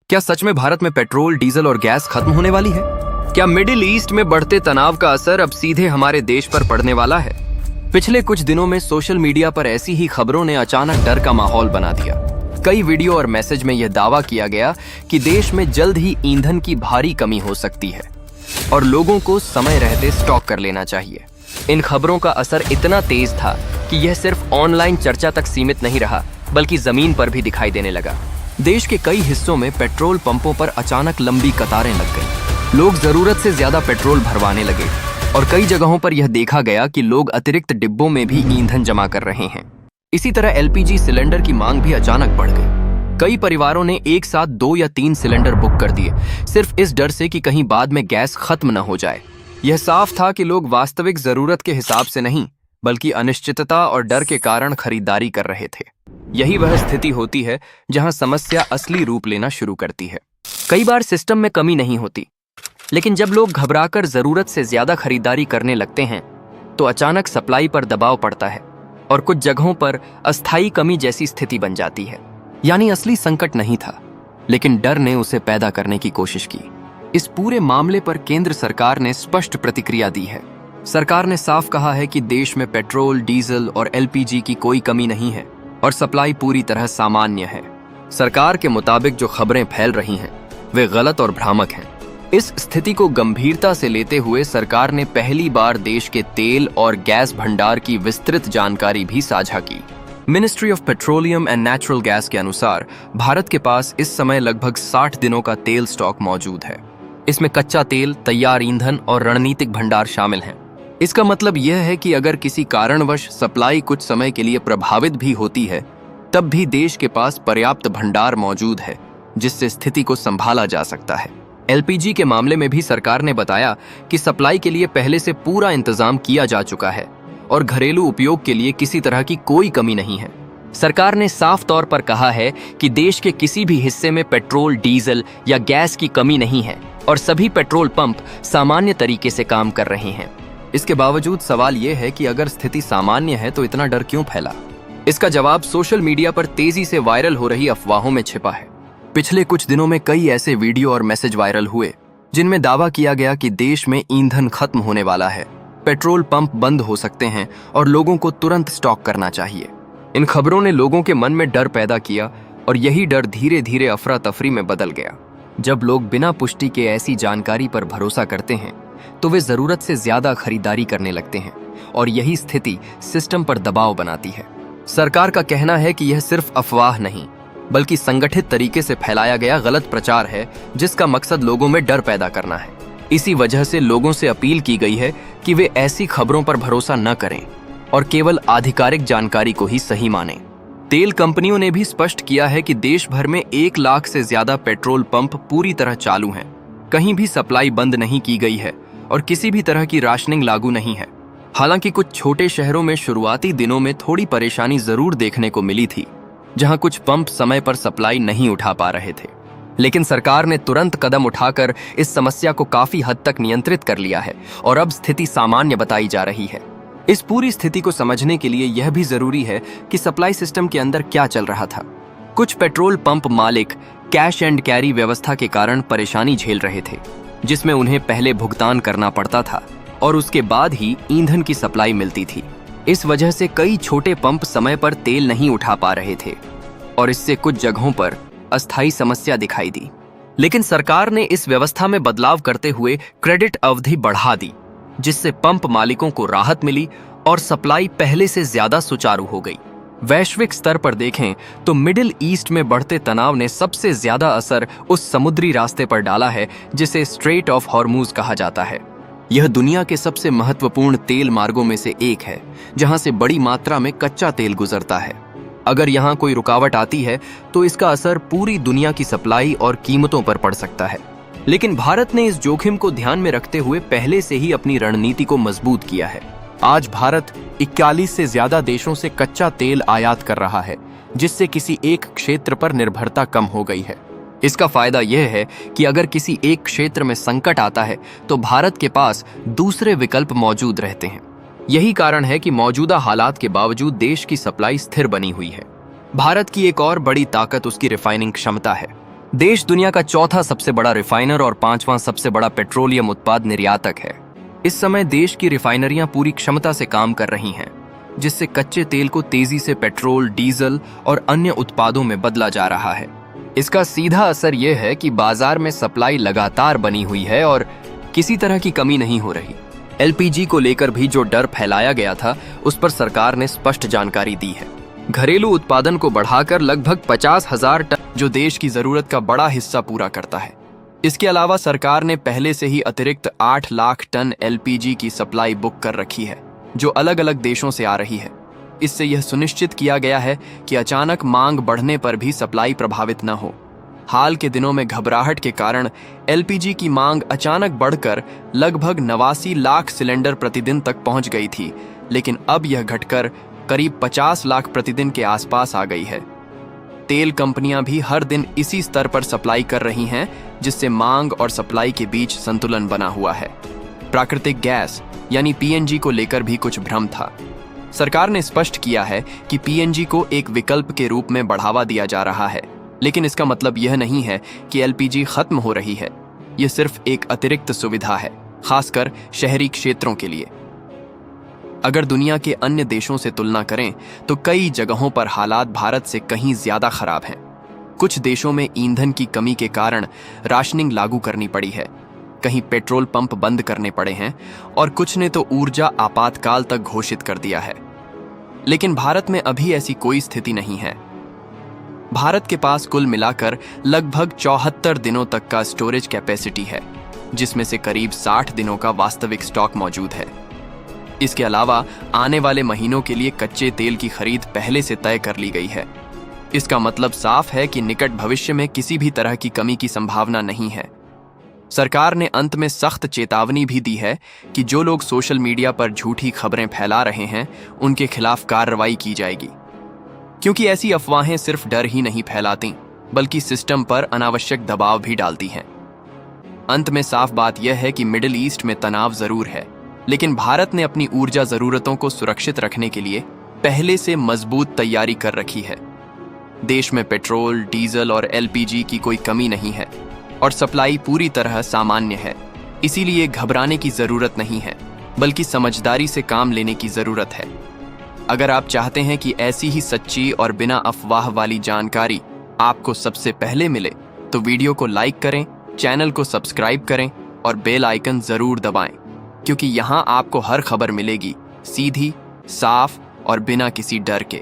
क्या सच में भारत में पेट्रोल, डीजल और गैस खत्म होने वाली है? क्या मिडिल ईस्ट में बढ़ते तनाव का असर अब सीधे हमारे देश पर पड़ने वाला है? पिछले कुछ दिनों में सोशल मीडिया पर ऐसी ही खबरों ने अचानक डर का माहौल बना दिया। कई वीडियो और मैसेज में यह दावा किया गया कि देश में जल्द ही ईंधन की भारी कमी हो सकती है और लोगों को समय रहते स्टॉक कर लेना चाहिए। इन खबरों का असर इतना तेज था कि यह सिर्फ ऑनलाइन चर्चा तक सीमित नहीं रहा, बल्कि जमीन पर भी दिखाई देने लगा। देश के कई हिस्सों में पेट्रोल पंपों पर अचानक लंबी कतारें लग गईं। लोग जरूरत से ज्यादा पेट्रोल भरवाने लगे और कई जगहों पर यह देखा गया कि लोग अतिरिक्त डिब्बों में भी ईंधन जमा कर रहे हैं। इसी तरह एलपीजी सिलेंडर की मांग भी अचानक बढ़ गई। कई परिवारों ने एक साथ 2 या 3 सिलेंडर बुक कर दिए, सिर्फ इस डर से कि कहीं बाद में गैस खत्म न हो जाए। यह साफ था कि लोग वास्तविक जरूरत के हिसाब से नहीं, बल्कि अनिश्चितता और डर के कारण खरीदारी कर रहे थे। यही वह स्थिति होती है जहां समस्या असली रूप लेना शुरू करती है। कई बार सिस्टम में कमी नहीं होती, लेकिन जब लोग घबराकर जरूरत से ज्यादा खरीदारी करने लगते हैं तो अचानक सप्लाई पर दबाव पड़ता है और कुछ जगहों पर अस्थायी कमी जैसी स्थिति बन जाती है। यानी असली संकट नहीं था, लेकिन डर ने उसे पैदा करने की कोशिश की। इस पूरे मामले पर केंद्र सरकार ने स्पष्ट प्रतिक्रिया दी है। सरकार ने साफ कहा है कि देश में पेट्रोल, डीजल और एलपीजी की कोई कमी नहीं है और सप्लाई पूरी तरह सामान्य है। सरकार के मुताबिक जो खबरें फैल रही हैं वे गलत और भ्रामक हैं। इस स्थिति को गंभीरता से लेते हुए सरकार ने पहली बार देश के तेल और गैस भंडार की विस्तृत जानकारी भी साझा की। Ministry of petroleum and natural gas के अनुसार भारत के पास इस समय लगभग 60 दिनों का तेल स्टॉक मौजूद है। इसमें कच्चा तेल, तैयार ईंधन और रणनीतिक भंडार शामिल हैं। इसका मतलब यह है कि अगर किसी कारणवश सप्लाई कुछ समय के लिए प्रभावित भी होती है, तब भी देश के पास पर्याप्त भंडार मौजूद है जिससे स्थिति को संभाला जा सकता है। एलपीजी के मामले में भी सरकार ने बताया कि सप्लाई के लिए पहले से पूरा इंतजाम किया जा चुका है और घरेलू उपयोग के लिए किसी तरह की कोई कमी नहीं है। सरकार ने साफ तौर पर कहा है कि देश के किसी भी हिस्से में पेट्रोल, डीजल या गैस की कमी नहीं है और सभी पेट्रोल पंप सामान्य तरीके से काम कर रहे हैं। इसके बावजूद सवाल यह है कि अगर स्थिति सामान्य है तो इतना डर क्यों फैला? इसका जवाब सोशल मीडिया पर तेजी से वायरल हो रही अफवाहों में छिपा है। पिछले कुछ दिनों में कई ऐसे वीडियो और मैसेज वायरल हुए जिनमें दावा किया गया कि देश में ईंधन खत्म होने वाला है, पेट्रोल पंप बंद हो सकते हैं और लोगों को तुरंत स्टॉक करना चाहिए। इन खबरों ने लोगों के मन में डर पैदा किया और यही डर धीरे धीरे अफरा तफरी में बदल गया। जब लोग बिना पुष्टि के ऐसी जानकारी पर भरोसा करते हैं तो वे जरूरत से ज्यादा खरीदारी करने लगते हैं और यही स्थिति सिस्टम पर दबाव बनाती है। सरकार का कहना है कि यह सिर्फ अफवाह नहीं, बल्कि संगठित तरीके से फैलाया गया गलत प्रचार है जिसका मकसद लोगों में डर पैदा करना है। इसी वजह से लोगों से अपील की गई है कि वे ऐसी खबरों पर भरोसा न करें और केवल आधिकारिक जानकारी को ही सही मानें। तेल कंपनियों ने भी स्पष्ट किया है कि देश भर में 1 लाख से ज्यादा पेट्रोल पंप पूरी तरह चालू हैं। कहीं भी सप्लाई बंद नहीं की गई है और किसी भी तरह की राशनिंग लागू नहीं है। हालांकि कुछ छोटे शहरों में शुरुआती दिनों में थोड़ी परेशानी जरूर देखने को मिली थी, जहां कुछ पंप समय पर सप्लाई नहीं उठा पा रहे थे, लेकिन सरकार ने तुरंत कदम उठाकर इस समस्या को काफी हद तक नियंत्रित कर लिया है और अब स्थिति सामान्य बताई जा रही है। इस पूरी स्थिति को समझने के लिए यह भी जरूरी है कि सप्लाई सिस्टम के अंदर क्या चल रहा था। कुछ पेट्रोल पंप मालिक कैश एंड कैरी व्यवस्था के कारण परेशानी झेल रहे थे, जिसमें उन्हें पहले भुगतान करना पड़ता था और उसके बाद ही ईंधन की सप्लाई मिलती थी। इस वजह से कई छोटे पंप समय पर तेल नहीं उठा पा रहे थे और इससे कुछ जगहों पर अस्थायी समस्या दिखाई दी। लेकिन सरकार ने इस व्यवस्था में बदलाव करते हुए क्रेडिट अवधि बढ़ा दी, जिससे पंप मालिकों को राहत मिली और सप्लाई पहले से ज्यादा सुचारू हो गई। वैश्विक स्तर पर देखें तो मिडिल ईस्ट में बढ़ते तनाव ने सबसे ज्यादा असर उस समुद्री रास्ते पर डाला है जिसे स्ट्रेट ऑफ हॉर्मूज कहा जाता है। यह दुनिया के सबसे महत्वपूर्ण तेल मार्गों में से एक है, जहां से बड़ी मात्रा में कच्चा तेल गुजरता है। अगर यहां कोई रुकावट आती है तो इसका असर पूरी दुनिया की सप्लाई और कीमतों पर पड़ सकता है। लेकिन भारत ने इस जोखिम को ध्यान में रखते हुए पहले से ही अपनी रणनीति को मजबूत किया है। आज भारत 41 से ज्यादा देशों से कच्चा तेल आयात कर रहा है, जिससे किसी एक क्षेत्र पर निर्भरता कम हो गई है। इसका फायदा यह है कि अगर किसी एक क्षेत्र में संकट आता है तो भारत के पास दूसरे विकल्प मौजूद रहते हैं। यही कारण है कि मौजूदा हालात के बावजूद देश की सप्लाई स्थिर बनी हुई है। भारत की एक और बड़ी ताकत उसकी रिफाइनिंग क्षमता है। देश दुनिया का चौथा सबसे बड़ा रिफाइनर और पांचवां सबसे बड़ा पेट्रोलियम उत्पाद निर्यातक है। इस समय देश की रिफाइनरियां पूरी क्षमता से काम कर रही हैं, जिससे कच्चे तेल को तेजी से पेट्रोल, डीजल और अन्य उत्पादों में बदला जा रहा है। इसका सीधा असर यह है कि बाजार में सप्लाई लगातार बनी हुई है और किसी तरह की कमी नहीं हो रही। एलपीजी को लेकर भी जो डर फैलाया गया था, उस पर सरकार ने स्पष्ट जानकारी दी है। घरेलू उत्पादन को बढ़ाकर लगभग 50,000 टन, जो देश की जरूरत का बड़ा हिस्सा पूरा करता है। इसके अलावा सरकार ने पहले से ही अतिरिक्त 8 लाख टन एलपीजी की सप्लाई बुक कर रखी है, जो अलग अलग देशों से आ रही है। इससे यह सुनिश्चित किया गया है कि अचानक मांग बढ़ने पर भी सप्लाई प्रभावित न हो। हाल के दिनों में घबराहट के कारण एलपीजी की मांग अचानक बढ़कर लगभग 89 लाख सिलेंडर प्रतिदिन तक पहुंच गई थी, लेकिन अब यह घटकर करीब 50 लाख प्रतिदिन के आसपास आ गई है। तेल कंपनियां भी हर दिन इसी स्तर पर सप्लाई कर रही हैं, जिससे मांग और सप्लाई के बीच संतुलन बना हुआ है। प्राकृतिक गैस यानी पीएनजी को लेकर भी कुछ भ्रम था। सरकार ने स्पष्ट किया है कि पीएनजी को एक विकल्प के रूप में बढ़ावा दिया जा रहा है, लेकिन इसका मतलब यह नहीं है कि एलपीजी खत्म हो रही है। यह सिर्फ एक अतिरिक्त सुविधा है, खासकर शहरी क्षेत्रों के लिए। अगर दुनिया के अन्य देशों से तुलना करें तो कई जगहों पर हालात भारत से कहीं ज्यादा खराब हैं। कुछ देशों में ईंधन की कमी के कारण राशनिंग लागू करनी पड़ी है, कहीं पेट्रोल पंप बंद करने पड़े हैं और कुछ ने तो ऊर्जा आपातकाल तक घोषित कर दिया है। लेकिन भारत में अभी ऐसी कोई स्थिति नहीं है। भारत के पास कुल मिलाकर लगभग 74 दिनों तक का स्टोरेज कैपेसिटी है, जिसमें से करीब 60 दिनों का वास्तविक स्टॉक मौजूद है। इसके अलावा आने वाले महीनों के लिए कच्चे तेल की खरीद पहले से तय कर ली गई है। इसका मतलब साफ है कि निकट भविष्य में किसी भी तरह की कमी की संभावना नहीं है। सरकार ने अंत में सख्त चेतावनी भी दी है कि जो लोग सोशल मीडिया पर झूठी खबरें फैला रहे हैं, उनके खिलाफ कार्रवाई की जाएगी, क्योंकि ऐसी अफवाहें सिर्फ डर ही नहीं फैलाती, बल्कि सिस्टम पर अनावश्यक दबाव भी डालती हैं। अंत में साफ बात यह है कि मिडिल ईस्ट में तनाव जरूर है, लेकिन भारत ने अपनी ऊर्जा जरूरतों को सुरक्षित रखने के लिए पहले से मजबूत तैयारी कर रखी है। देश में पेट्रोल, डीजल और एलपीजी की कोई कमी नहीं है और सप्लाई पूरी तरह सामान्य है। इसीलिए घबराने की जरूरत नहीं है, बल्कि समझदारी से काम लेने की जरूरत है। अगर आप चाहते हैं कि ऐसी ही सच्ची और बिना अफवाह वाली जानकारी आपको सबसे पहले मिले, तो वीडियो को लाइक करें, चैनल को सब्सक्राइब करें और बेल आइकन जरूर दबाएं, क्योंकि यहाँ आपको हर खबर मिलेगी सीधी, साफ और बिना किसी डर के।